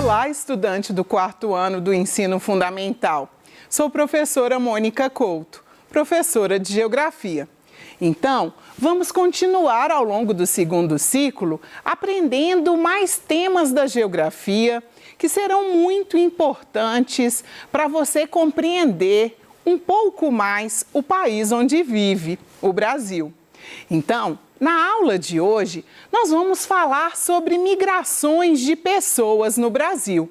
Olá, estudante do 4º ano do Ensino Fundamental. Sou professora Mônica Couto, professora de Geografia. Então, vamos continuar ao longo do 2º ciclo aprendendo mais temas da geografia que serão muito importantes para você compreender um pouco mais o país onde vive, o Brasil. Então, na aula de hoje, nós vamos falar sobre migrações de pessoas no Brasil.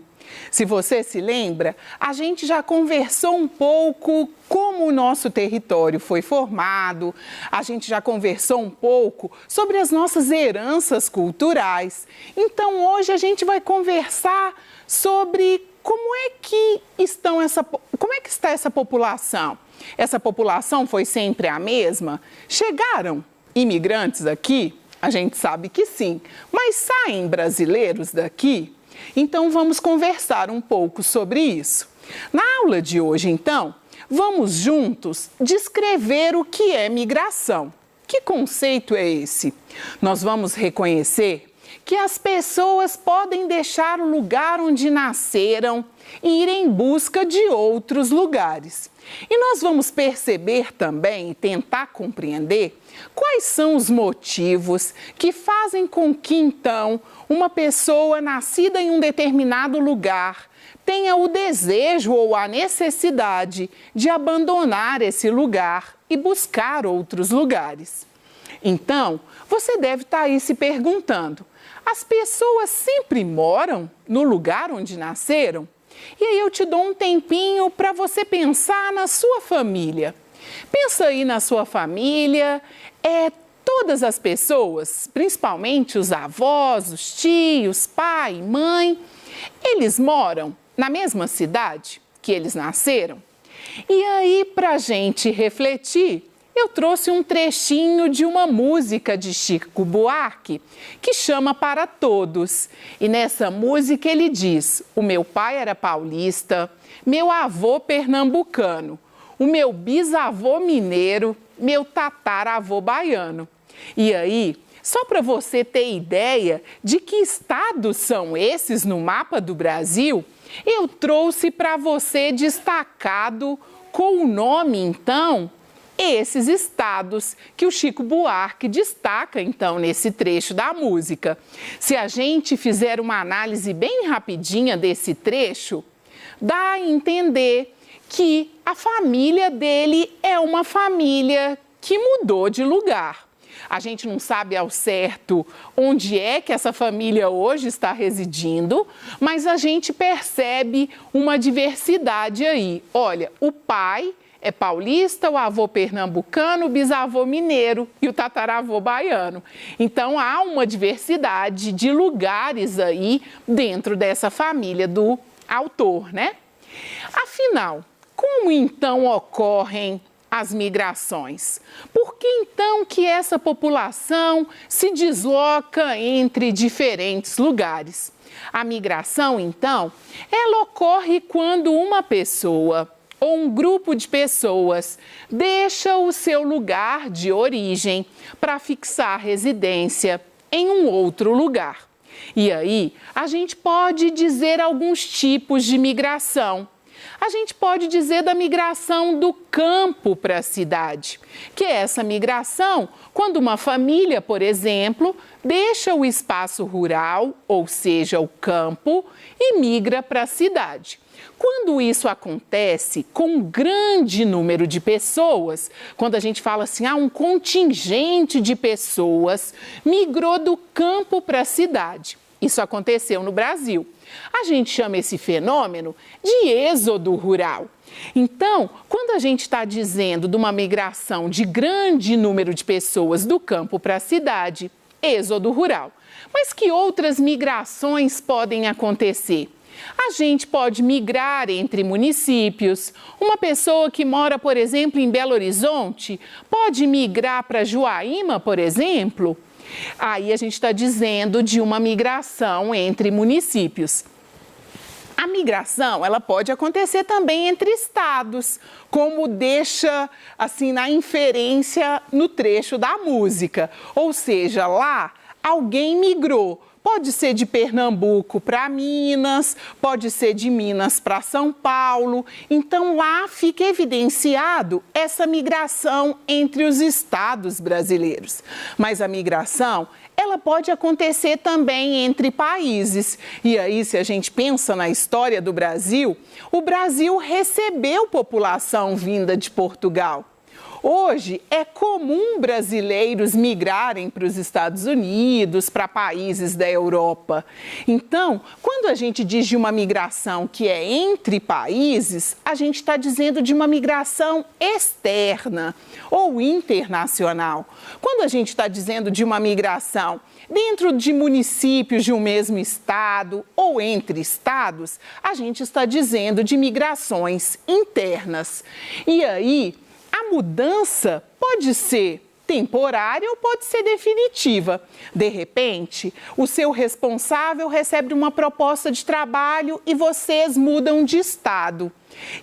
Se você se lembra, a gente já conversou um pouco como o nosso território foi formado, a gente já conversou um pouco sobre as nossas heranças culturais. Então, hoje a gente vai conversar sobre como é que está essa população. Essa população foi sempre a mesma? Chegaram imigrantes aqui? A gente sabe que sim, mas saem brasileiros daqui? Então, vamos conversar um pouco sobre isso. Na aula de hoje, então, vamos juntos descrever o que é migração. Que conceito é esse? Nós vamos reconhecer que as pessoas podem deixar o lugar onde nasceram e ir em busca de outros lugares. E nós vamos perceber também e tentar compreender quais são os motivos que fazem com que, então, uma pessoa nascida em um determinado lugar tenha o desejo ou a necessidade de abandonar esse lugar e buscar outros lugares. Então, você deve estar aí se perguntando: as pessoas sempre moram no lugar onde nasceram? E aí eu te dou um tempinho para você pensar na sua família. Pensa aí na sua família, todas as pessoas, principalmente os avós, os tios, pai, mãe, eles moram na mesma cidade que eles nasceram? E aí, para a gente refletir, eu trouxe um trechinho de uma música de Chico Buarque que chama Para Todos. E nessa música ele diz: o meu pai era paulista, meu avô pernambucano, o meu bisavô mineiro, meu tataravô baiano. E aí, só para você ter ideia de que estados são esses no mapa do Brasil, eu trouxe para você destacado com o nome, então, esses estados que o Chico Buarque destaca, então, nesse trecho da música. Se a gente fizer uma análise bem rapidinha desse trecho, dá a entender que a família dele é uma família que mudou de lugar. A gente não sabe ao certo onde é que essa família hoje está residindo, mas a gente percebe uma diversidade aí. Olha, o pai é paulista, o avô pernambucano, o bisavô mineiro e o tataravô baiano. Então, há uma diversidade de lugares aí dentro dessa família do autor, né? Afinal, como então ocorrem as migrações? Por que então que essa população se desloca entre diferentes lugares? A migração, então, ela ocorre quando uma pessoa ou um grupo de pessoas deixa o seu lugar de origem para fixar residência em um outro lugar. E aí, a gente pode dizer alguns tipos de migração. A gente pode dizer da migração do campo para a cidade, que é essa migração quando uma família, por exemplo, deixa o espaço rural, ou seja, o campo, e migra para a cidade. Quando isso acontece com um grande número de pessoas, quando a gente fala assim, um contingente de pessoas migrou do campo para a cidade. Isso aconteceu no Brasil. A gente chama esse fenômeno de êxodo rural. Então, quando a gente está dizendo de uma migração de grande número de pessoas do campo para a cidade, êxodo rural. Mas que outras migrações podem acontecer? A gente pode migrar entre municípios. Uma pessoa que mora, por exemplo, em Belo Horizonte, pode migrar para Juaíma, por exemplo. Aí a gente está dizendo de uma migração entre municípios. A migração, ela pode acontecer também entre estados, como deixa assim na inferência no trecho da música. Ou seja, lá alguém migrou. pode ser de Pernambuco para Minas, pode ser de Minas para São Paulo. Então, lá fica evidenciado essa migração entre os estados brasileiros. Mas a migração, ela pode acontecer também entre países. E aí, se a gente pensa na história do Brasil, o Brasil recebeu população vinda de Portugal. Hoje, é comum brasileiros migrarem para os Estados Unidos, para países da Europa. Então, quando a gente diz de uma migração que é entre países, a gente está dizendo de uma migração externa ou internacional. Quando a gente está dizendo de uma migração dentro de municípios de um mesmo estado ou entre estados, a gente está dizendo de migrações internas. E aí, a mudança pode ser temporária ou pode ser definitiva. De repente, o seu responsável recebe uma proposta de trabalho e vocês mudam de estado.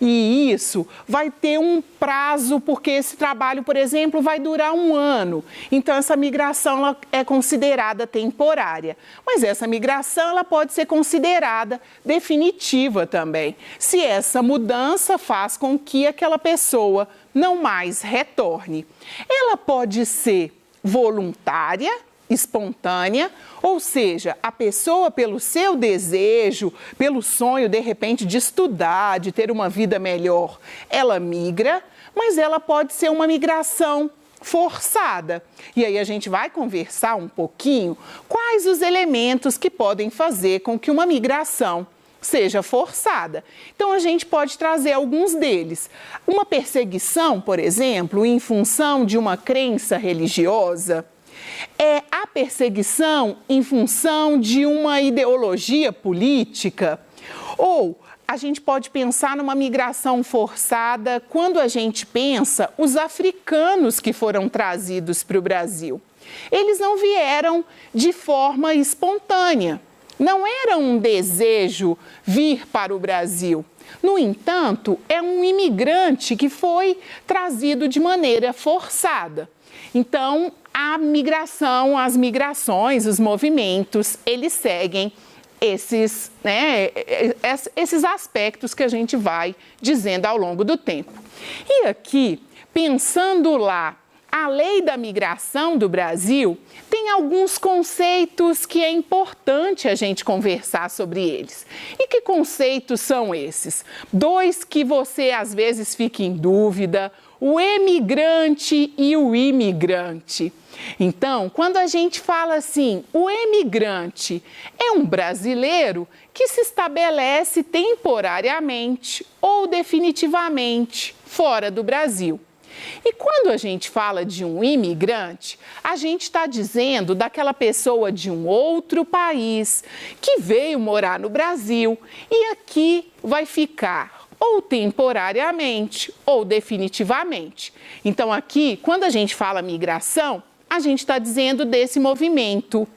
E isso vai ter um prazo, porque esse trabalho, por exemplo, vai durar 1 ano. Então, essa migração ela é considerada temporária. Mas essa migração ela pode ser considerada definitiva também, se essa mudança faz com que aquela pessoa não mais retorne. Ela pode ser voluntária, espontânea, ou seja, a pessoa pelo seu desejo, pelo sonho de repente de estudar, de ter uma vida melhor, ela migra, mas ela pode ser uma migração forçada. E aí a gente vai conversar um pouquinho quais os elementos que podem fazer com que uma migração seja forçada. Então, a gente pode trazer alguns deles. Uma perseguição, por exemplo, em função de uma crença religiosa, é a perseguição em função de uma ideologia política, ou a gente pode pensar numa migração forçada quando a gente pensa os africanos que foram trazidos para o Brasil. Eles não vieram de forma espontânea. Não era um desejo vir para o Brasil. No entanto, é um imigrante que foi trazido de maneira forçada. Então, a migração, as migrações, os movimentos, eles seguem esses aspectos que a gente vai dizendo ao longo do tempo. E aqui, pensando lá, a lei da migração do Brasil tem alguns conceitos que é importante a gente conversar sobre eles. E que conceitos são esses? 2 que você às vezes fica em dúvida: o emigrante e o imigrante. Então, quando a gente fala assim, o emigrante é um brasileiro que se estabelece temporariamente ou definitivamente fora do Brasil. E quando a gente fala de um imigrante, a gente está dizendo daquela pessoa de um outro país que veio morar no Brasil e aqui vai ficar ou temporariamente ou definitivamente. Então aqui, quando a gente fala migração, a gente está dizendo desse movimento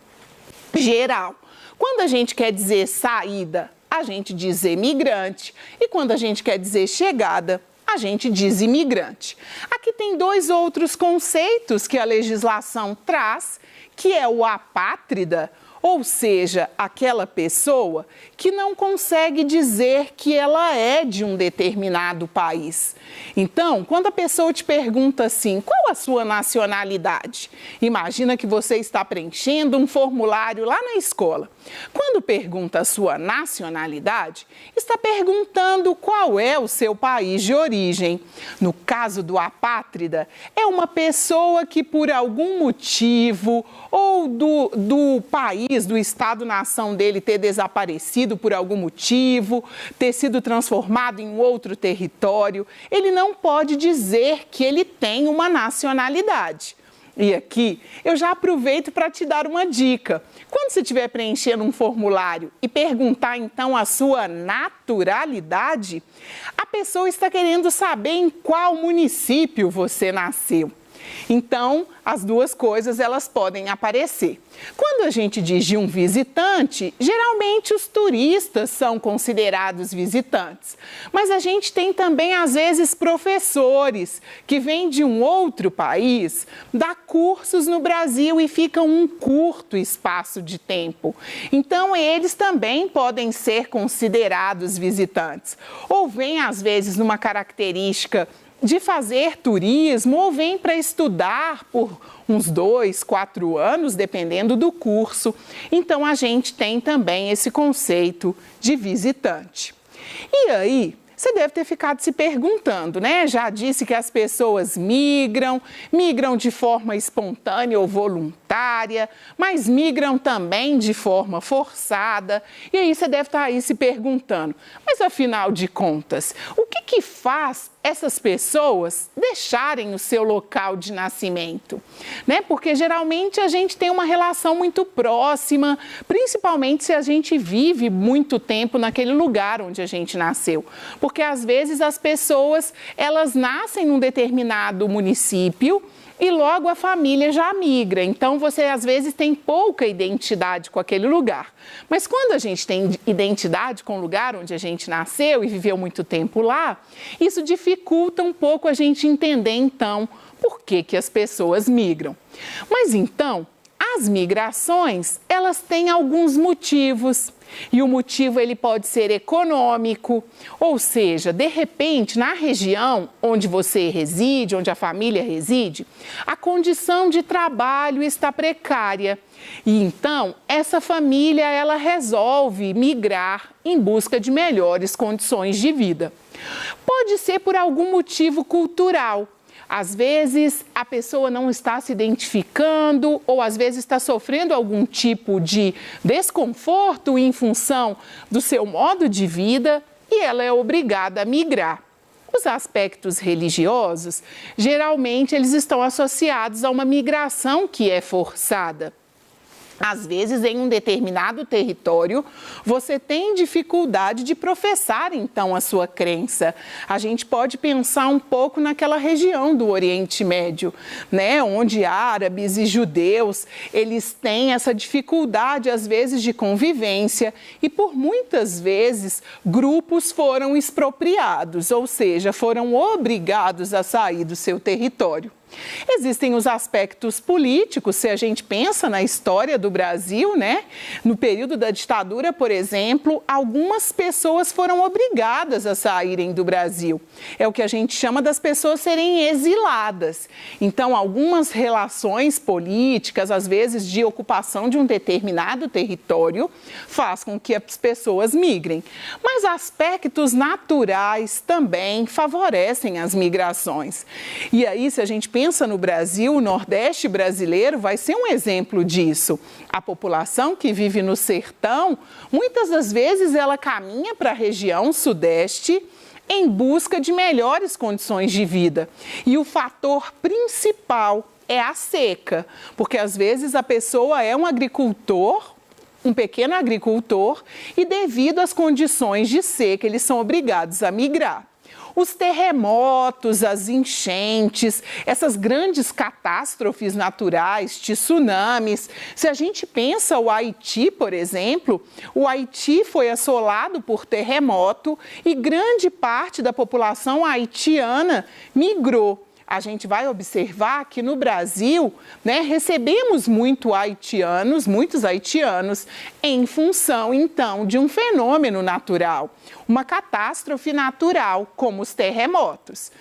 geral. Quando a gente quer dizer saída, a gente diz emigrante, e quando a gente quer dizer chegada, a gente diz imigrante. Aqui tem 2 outros conceitos que a legislação traz, que é o apátrida, ou seja, aquela pessoa que não consegue dizer que ela é de um determinado país. Então, quando a pessoa te pergunta assim, qual a sua nacionalidade? Imagina que você está preenchendo um formulário lá na escola. Quando pergunta a sua nacionalidade, está perguntando qual é o seu país de origem. No caso do apátrida, é uma pessoa que por algum motivo ou do país, do estado-nação dele ter desaparecido por algum motivo, ter sido transformado em outro território, ele não pode dizer que ele tem uma nacionalidade. E aqui eu já aproveito para te dar uma dica. Quando você estiver preenchendo um formulário e perguntar então a sua naturalidade, a pessoa está querendo saber em qual município você nasceu. Então, as duas coisas elas podem aparecer. Quando a gente diz de um visitante, geralmente os turistas são considerados visitantes. Mas a gente tem também, às vezes, professores que vêm de um outro país, dá cursos no Brasil e ficam um curto espaço de tempo. Então, eles também podem ser considerados visitantes. Ou vêm, às vezes, numa característica de fazer turismo ou vem para estudar por uns 2, 4 anos, dependendo do curso. Então, a gente tem também esse conceito de visitante. E aí, você deve ter ficado se perguntando, né? Já disse que as pessoas migram de forma espontânea ou voluntária, mas migram também de forma forçada. E aí você deve estar aí se perguntando, mas afinal de contas, o que faz essas pessoas deixarem o seu local de nascimento, né? Porque geralmente a gente tem uma relação muito próxima, principalmente se a gente vive muito tempo naquele lugar onde a gente nasceu. Porque às vezes as pessoas, elas nascem num determinado município e logo a família já migra. Então, você às vezes tem pouca identidade com aquele lugar. Mas quando a gente tem identidade com o lugar onde a gente nasceu e viveu muito tempo lá, isso dificulta um pouco a gente entender, então, por que as pessoas migram. Mas então, as migrações, elas têm alguns motivos. E o motivo ele pode ser econômico, ou seja, de repente, na região onde você reside, onde a família reside, a condição de trabalho está precária. E então, essa família ela resolve migrar em busca de melhores condições de vida. Pode ser por algum motivo cultural. Às vezes, a pessoa não está se identificando ou às vezes está sofrendo algum tipo de desconforto em função do seu modo de vida e ela é obrigada a migrar. Os aspectos religiosos, geralmente, eles estão associados a uma migração que é forçada. Às vezes, em um determinado território, você tem dificuldade de professar, então, a sua crença. A gente pode pensar um pouco naquela região do Oriente Médio, né? Onde árabes e judeus, eles têm essa dificuldade, às vezes, de convivência e, por muitas vezes, grupos foram expropriados, ou seja, foram obrigados a sair do seu território. Existem os aspectos políticos, se a gente pensa na história do Brasil, né? No período da ditadura, por exemplo, algumas pessoas foram obrigadas a saírem do Brasil. É o que a gente chama das pessoas serem exiladas. Então, algumas relações políticas, às vezes de ocupação de um determinado território, faz com que as pessoas migrem. Mas aspectos naturais também favorecem as migrações. E aí, se a gente pensa no Brasil, o Nordeste brasileiro vai ser um exemplo disso. A população que vive no sertão, muitas das vezes ela caminha para a região Sudeste em busca de melhores condições de vida. E o fator principal é a seca, porque às vezes a pessoa é um agricultor, um pequeno agricultor, e devido às condições de seca, eles são obrigados a migrar. Os terremotos, as enchentes, essas grandes catástrofes naturais, tsunamis. Se a gente pensa o Haiti, por exemplo, o Haiti foi assolado por terremoto e grande parte da população haitiana migrou. A gente vai observar que no Brasil, né, recebemos muitos haitianos, em função, então, de um fenômeno natural, uma catástrofe natural, como os terremotos.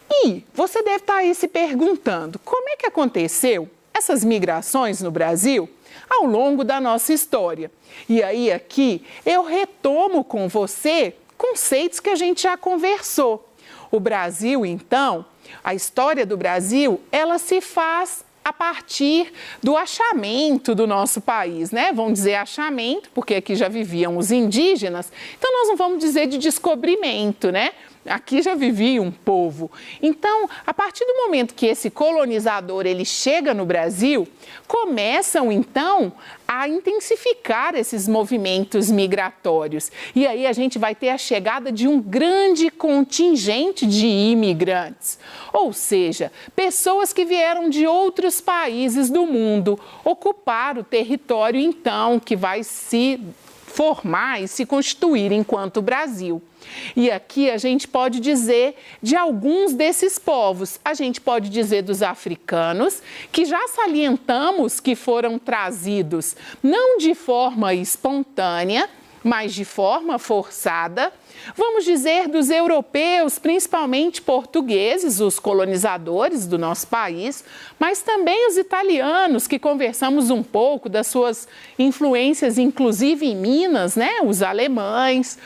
E você deve estar aí se perguntando, como é que aconteceu essas migrações no Brasil ao longo da nossa história? E aí, aqui, eu retomo com você conceitos que a gente já conversou. O Brasil, então, a história do Brasil, ela se faz a partir do achamento do nosso país, né? Vamos dizer achamento, porque aqui já viviam os indígenas, então nós não vamos dizer de descobrimento, né? aqui já vivia um povo. Então, a partir do momento que esse colonizador ele chega no Brasil, começam então a intensificar esses movimentos migratórios. E aí a gente vai ter a chegada de um grande contingente de imigrantes, ou seja, pessoas que vieram de outros países do mundo ocupar o território então que vai se formar e se constituir enquanto Brasil. E aqui a gente pode dizer de alguns desses povos. A gente pode dizer dos africanos, que já salientamos que foram trazidos não de forma espontânea, mas de forma forçada. Vamos dizer dos europeus, principalmente portugueses, os colonizadores do nosso país, mas também os italianos, que conversamos um pouco das suas influências, inclusive em Minas, né? Os alemães.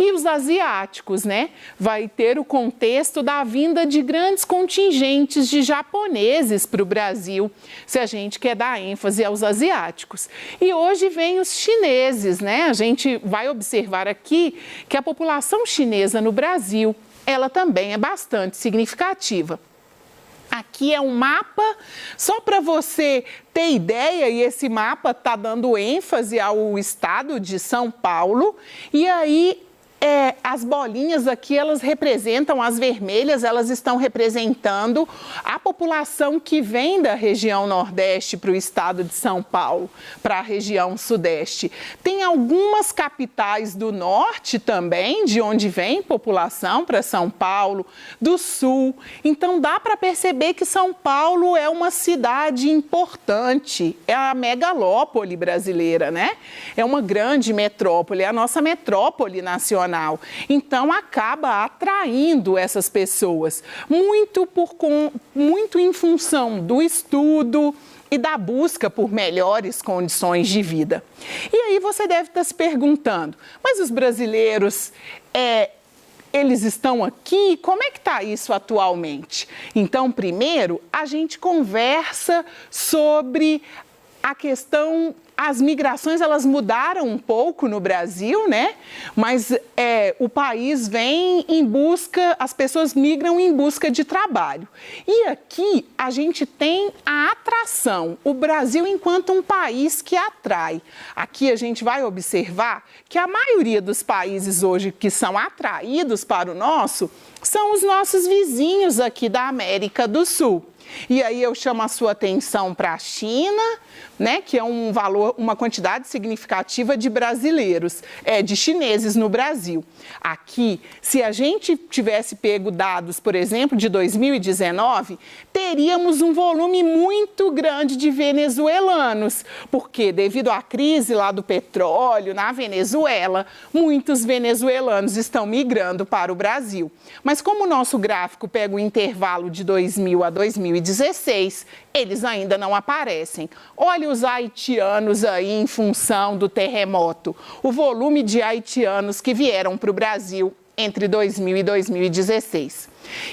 E os asiáticos, né? Vai ter o contexto da vinda de grandes contingentes de japoneses para o Brasil, se a gente quer dar ênfase aos asiáticos. E hoje vem os chineses, né? A gente vai observar aqui que a população chinesa no Brasil, ela também é bastante significativa. Aqui é um mapa, só para você ter ideia, e esse mapa está dando ênfase ao estado de São Paulo, e aí as bolinhas aqui, elas representam, as vermelhas, elas estão representando a população que vem da região Nordeste para o estado de São Paulo, para a região Sudeste. Tem algumas capitais do Norte também, de onde vem população para São Paulo, do Sul. Então, dá para perceber que São Paulo é uma cidade importante, é a megalópole brasileira, né? É uma grande metrópole, é a nossa metrópole nacional. Então, acaba atraindo essas pessoas, muito em função do estudo e da busca por melhores condições de vida. E aí você deve estar se perguntando, mas os brasileiros, eles estão aqui? Como é que está isso atualmente? Então, primeiro, a gente conversa sobre a questão. As migrações, elas mudaram um pouco no Brasil, né? Mas o país vem em busca, as pessoas migram em busca de trabalho. E aqui a gente tem a atração, o Brasil enquanto um país que atrai. Aqui a gente vai observar que a maioria dos países hoje que são atraídos para o nosso, são os nossos vizinhos aqui da América do Sul. E aí eu chamo a sua atenção para a China, né, que é um valor, uma quantidade significativa de brasileiros, de chineses no Brasil. Aqui, se a gente tivesse pego dados, por exemplo, de 2019, teríamos um volume muito grande de venezuelanos, porque devido à crise lá do petróleo na Venezuela, muitos venezuelanos estão migrando para o Brasil. Mas como o nosso gráfico pega o intervalo de 2000 a 2016, eles ainda não aparecem. Olha os haitianos aí em função do terremoto, o volume de haitianos que vieram para o Brasil entre 2000 e 2016.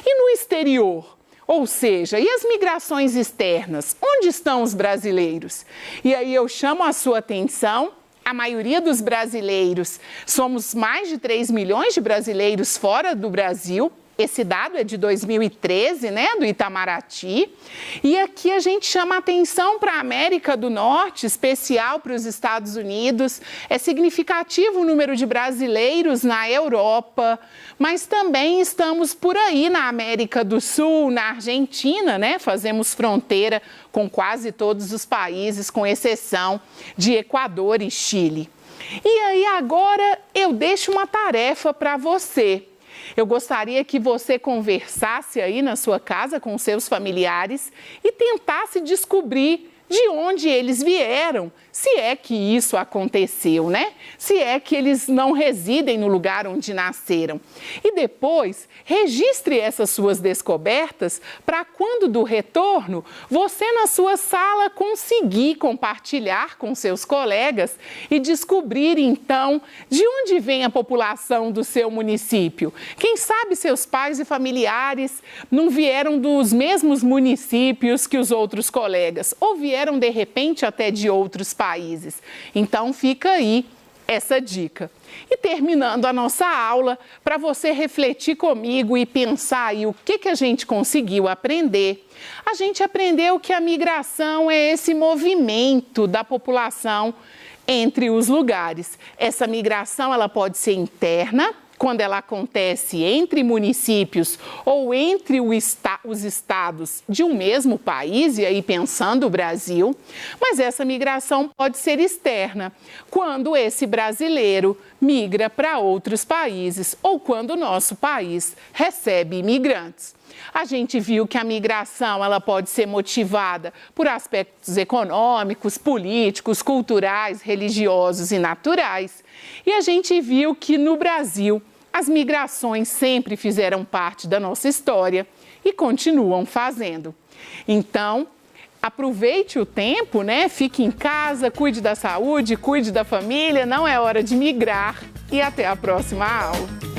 E no exterior? Ou seja, e as migrações externas? Onde estão os brasileiros? E aí eu chamo a sua atenção. A maioria dos brasileiros, somos mais de 3 milhões de brasileiros fora do Brasil. Esse dado é de 2013, né, do Itamaraty. E aqui a gente chama a atenção para a América do Norte, especial para os Estados Unidos. É significativo o número de brasileiros na Europa, mas também estamos por aí na América do Sul, na Argentina, né? Fazemos fronteira com quase todos os países, com exceção de Equador e Chile. E aí agora eu deixo uma tarefa para você. Eu gostaria que você conversasse aí na sua casa com seus familiares e tentasse descobrir de onde eles vieram, se é que isso aconteceu, né? Se é que eles não residem no lugar onde nasceram. E depois, registre essas suas descobertas para quando do retorno, você na sua sala conseguir compartilhar com seus colegas e descobrir então de onde vem a população do seu município. Quem sabe seus pais e familiares não vieram dos mesmos municípios que os outros colegas, ou vieram de repente até de outros países. Então fica aí essa dica. E terminando a nossa aula, para você refletir comigo e pensar aí o que a gente conseguiu aprender, a gente aprendeu que a migração é esse movimento da população entre os lugares. Essa migração ela pode ser interna, quando ela acontece entre municípios ou entre os estados de um mesmo país, e aí pensando o Brasil, mas essa migração pode ser externa, quando esse brasileiro migra para outros países ou quando o nosso país recebe imigrantes. A gente viu que a migração ela pode ser motivada por aspectos econômicos, políticos, culturais, religiosos e naturais. E a gente viu que no Brasil as migrações sempre fizeram parte da nossa história e continuam fazendo. Então, aproveite o tempo, né? Fique em casa, cuide da saúde, cuide da família, não é hora de migrar e até a próxima aula.